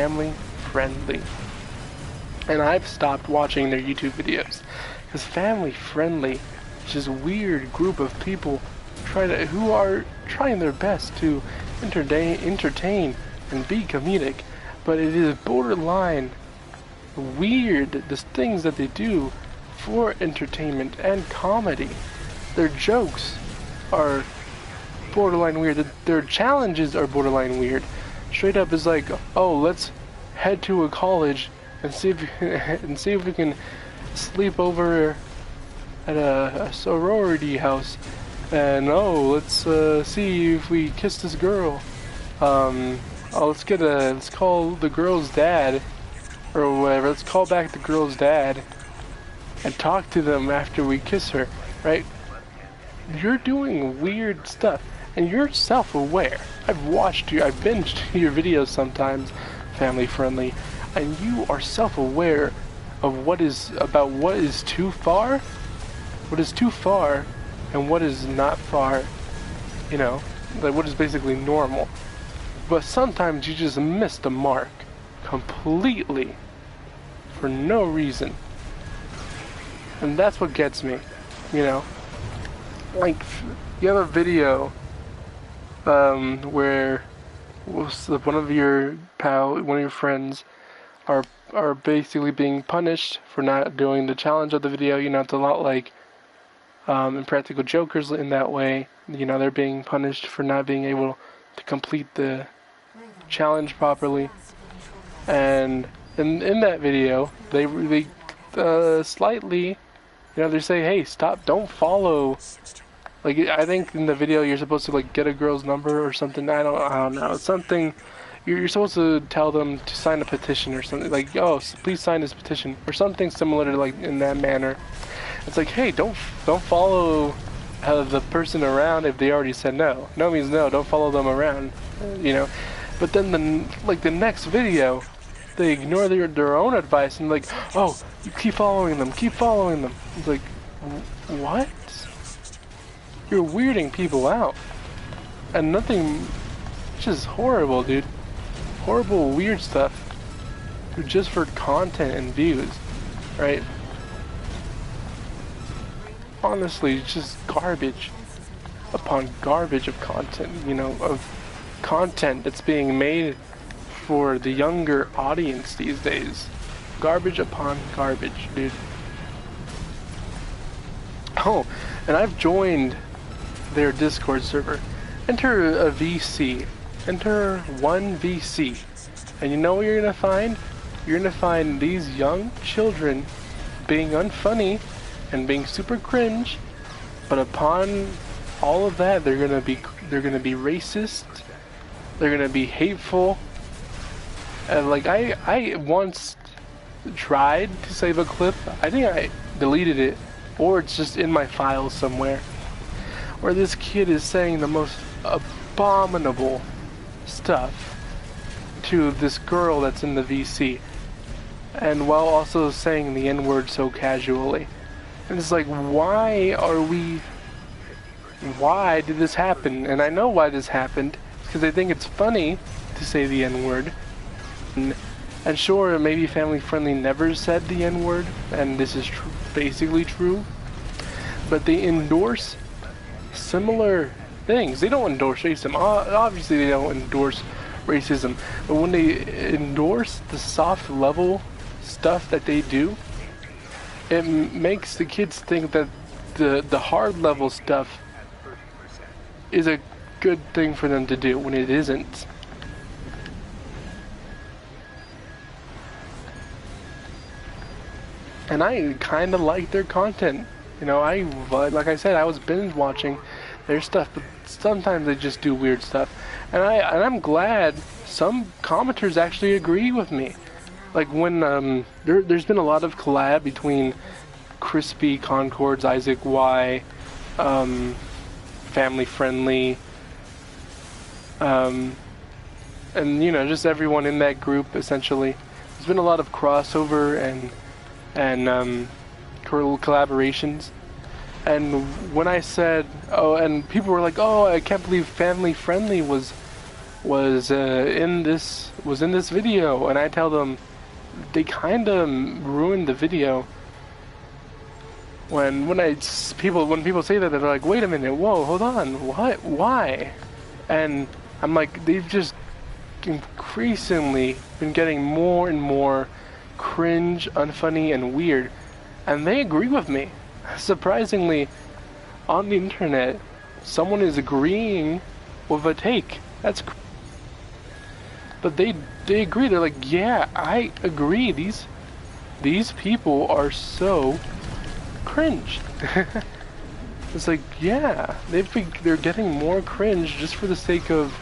family friendly. And I've stopped watching their YouTube videos. Because family friendly is just a weird group of people who are trying their best to entertain and be comedic. But it is borderline weird, the things that they do for entertainment and comedy. Their jokes are borderline weird. Their challenges are borderline weird. Straight up is like, oh, let's head to a college and see if we can sleep over at a sorority house, and oh, let's see if we kiss this girl. Oh, let's call the girl's dad, or whatever. Let's call back the girl's dad and talk to them after we kiss her, right? You're doing weird stuff, and you're self-aware. I've binged your videos sometimes, family friendly, and you are self-aware of what is too far, and what is not far, you know, like what is basically normal. But sometimes you just miss the mark completely for no reason. And that's what gets me, you know. Like, you have a video where one of your friends are basically being punished for not doing the challenge of the video. You know, it's a lot like Impractical Jokers in that way. You know, they're being punished for not being able to complete the challenge properly. And in that video, they slightly, you know, they say, hey, stop, don't follow. Like, I think in the video you're supposed to, like, get a girl's number or something. I don't know. It's something. You're supposed to tell them to sign a petition or something. Like, oh, please sign this petition. Or something similar to, like, in that manner. It's like, hey, don't follow the person around if they already said no. No means no. Don't follow them around. You know? But then, the next video, they ignore their own advice and, like, oh, you keep following them. Keep following them. It's like, what? You're weirding people out. And nothing. It's just horrible, dude. Horrible, weird stuff. Just for content and views. Right? Honestly, it's just garbage. Upon garbage of content. You know, of content that's being made for the younger audience these days. Garbage upon garbage, dude. Oh, and I've joined their Discord server. Enter a VC. Enter one VC. And you know what you're gonna find? You're gonna find these young children being unfunny and being super cringe, but upon all of that, they're gonna be racist. They're gonna be hateful. And like I once tried to save a clip. I think I deleted it, or it's just in my files somewhere, where this kid is saying the most abominable stuff to this girl that's in the VC, and while also saying the N-word so casually. And it's like, why did this happen? And I know why this happened, because I think it's funny to say the N-word. And sure, maybe Family Friendly never said the N-word, and this is basically true, but they endorse similar things. They don't endorse racism. Obviously, they don't endorse racism, but when they endorse the soft level stuff that they do, it makes the kids think that the hard level stuff is a good thing for them to do when it isn't. And I kind of like their content. You know, like I said, I was binge watching their stuff, but sometimes they just do weird stuff. And I'm glad some commenters actually agree with me. Like when there's been a lot of collab between Crispy, Concords, Isaac Y, Family Friendly, and you know, just everyone in that group essentially. There's been a lot of crossover and collaborations. And when I said, oh, and people were like, oh, I can't believe Family Friendly was was in this video, and I tell them they kind of ruined the video. When people say that, they're like, wait a minute, whoa, hold on, what, why? And I'm like, they've just increasingly been getting more and more cringe, unfunny, and weird, and they agree with me. Surprisingly, on the internet, someone is agreeing with a take. But they agree. They're like, yeah, I agree. These people are so cringe. It's like, yeah, they're getting more cringe just for the sake of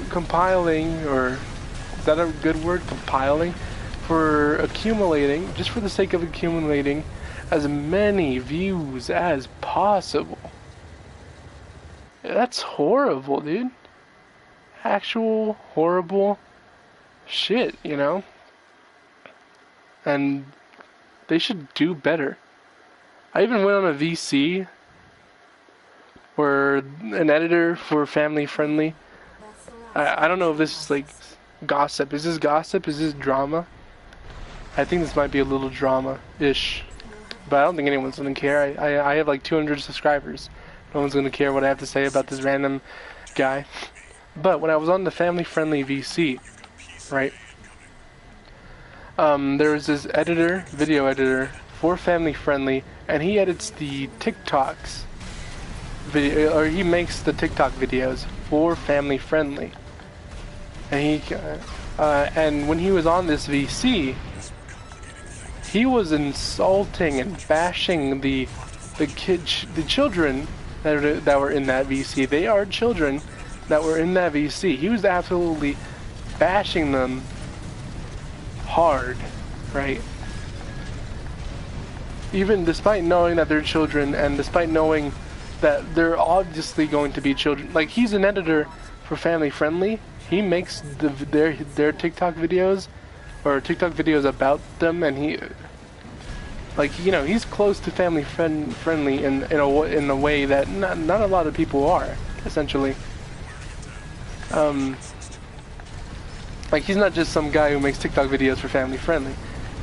compiling, or is that a good word? Compiling, for accumulating, just for the sake of accumulating as many views as possible. That's horrible, dude. Actual horrible shit, you know? And they should do better. I even went on a VC where an editor for Family Friendly, I don't know if this is like gossip. Is this gossip? Is this drama? I think this might be a little drama-ish. But I don't think anyone's gonna care. I have like 200 subscribers. No one's gonna care what I have to say about this random guy. But when I was on the Family Friendly VC, right? There was this editor, video editor for Family Friendly, and he edits the TikToks video, or he makes the TikTok videos for Family Friendly. And and when he was on this VC, he was insulting and bashing the children that were in that VC. They are children that were in that VC. He was absolutely bashing them hard, right? Even despite knowing that they're children, and despite knowing that they're obviously going to be children. Like, he's an editor for Family Friendly. He makes their TikTok videos, or TikTok videos about them, and he, like, you know, he's close to Family Friendly in a way that not a lot of people are, essentially. Like, he's not just some guy who makes TikTok videos for Family Friendly,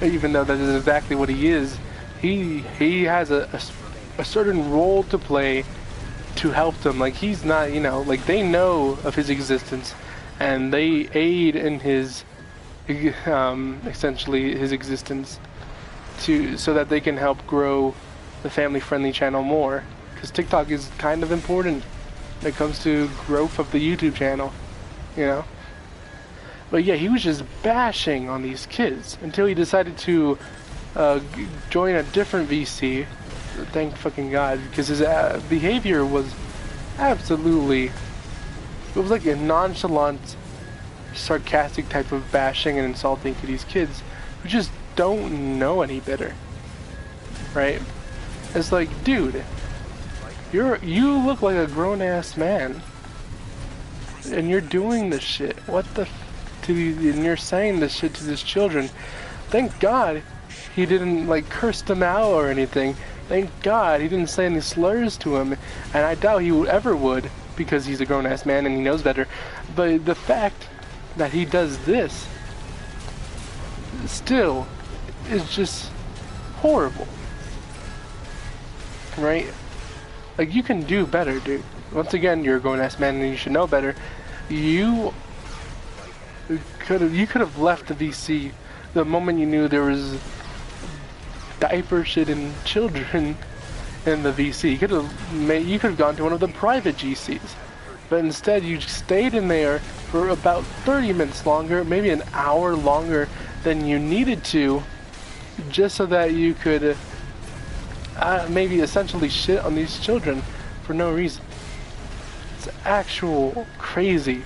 even though that is exactly what he is. He has a certain role to play to help them. Like, he's not, you know, like, they know of his existence, and they aid in his, essentially his existence, so that they can help grow the Family Friendly channel more. Because TikTok is kind of important when it comes to growth of the YouTube channel, you know. But yeah, he was just bashing on these kids until he decided to join a different VC. Thank fucking God, because his behavior was absolutely, it was like a nonchalant, sarcastic type of bashing and insulting to these kids who just don't know any better, right? It's like, dude, you look like a grown-ass man, and you're doing this shit. What the and you're saying this shit to these children. Thank God he didn't, like, curse them out or anything. Thank God he didn't say any slurs to him, and I doubt he ever would, because he's a grown-ass man and he knows better. But the fact that he does this still is just horrible, right? Like, you can do better, dude. Once again, you're a grown-ass man and you should know better. You could have left the VC the moment you knew there was diaper shitting children in the VC. You could have gone to one of the private GCs, but instead you stayed in there for about 30 minutes longer, maybe an hour longer than you needed to, just so that you could maybe essentially shit on these children for no reason. It's actual crazy.